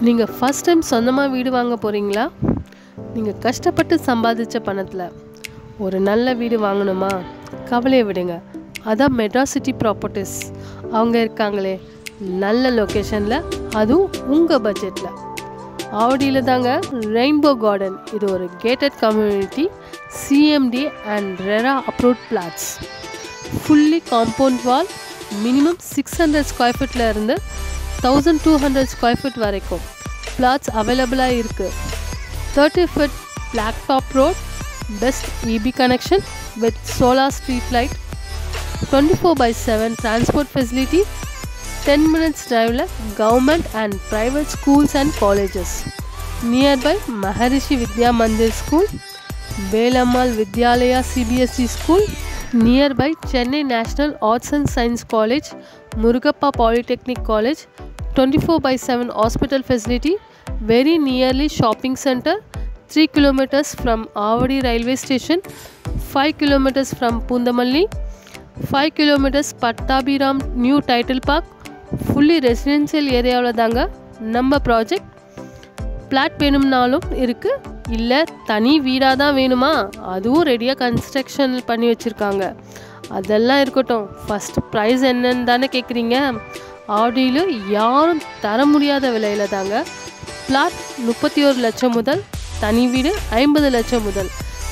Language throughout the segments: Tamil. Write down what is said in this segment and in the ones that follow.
நீங்கள் ஃபஸ்ட் டைம் சொந்தமாக வீடு வாங்க போகிறீங்களா? நீங்கள் கஷ்டப்பட்டு சம்பாதிச்ச பணத்தில் ஒரு நல்ல வீடு வாங்கணுமா? கவலையை விடுங்க. அதான் மெட்ராசிட்டி ப்ராப்பர்ட்டிஸ் அவங்க இருக்காங்களே, நல்ல லொக்கேஷனில், அதுவும் உங்கள் பட்ஜெட்டில். ஆவடியில் தாங்க ரெயின்போ கார்டன். இது ஒரு gated community, CMD and RERA approved flats. Fully compound wall, minimum 600 square ஃபீட்டில் இருந்து 1200 ஸ்கொயர் ஃபீட் வரைக்கும் பிளாட்ஸ் அவைலபிளாக இருக்குது. 30 feet black top road, best EB connection with solar street light, 24/7 transport facility, 10 minutes drive government and private schools and colleges. Nearby Maharishi Vidya Mandir School, Belammal Vidyalaya CBSE School, nearby Chennai National Arts and Science College, Murugappa Polytechnic College, 24/7 hospital facility, very nearly shopping center, 3 kilometers from Avadi railway station, 5 kilometers from Pundamalli, 5 kilometers Pattabiram new title park. fully residential ஏரியாவில் தாங்க நம்ம ப்ராஜெக்ட். பிளாட் வேணும்னாலும் இருக்குது, இல்லை தனி வீடாக தான் வேணுமா, அதுவும் ரெடியாக கன்ஸ்ட்ரக்ஷன் பண்ணி வச்சுருக்காங்க. அதெல்லாம் இருக்கட்டும், ஃபஸ்ட் ப்ரைஸ் என்னன்னு தானே கேட்குறீங்க? ஆவடியில் யாரும் தர முடியாத விலையில் தாங்க பிளாட் 31 லட்சம் முதல், தனி வீடு 50 லட்சம் முதல்.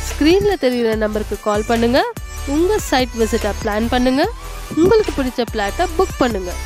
ஸ்க்ரீனில் தெரிகிற நம்பருக்கு கால் பண்ணுங்கள். உங்கள் சைட் விசிட்டை பிளான் பண்ணுங்கள். உங்களுக்கு பிடிச்ச பிளாட்டை புக் பண்ணுங்கள்.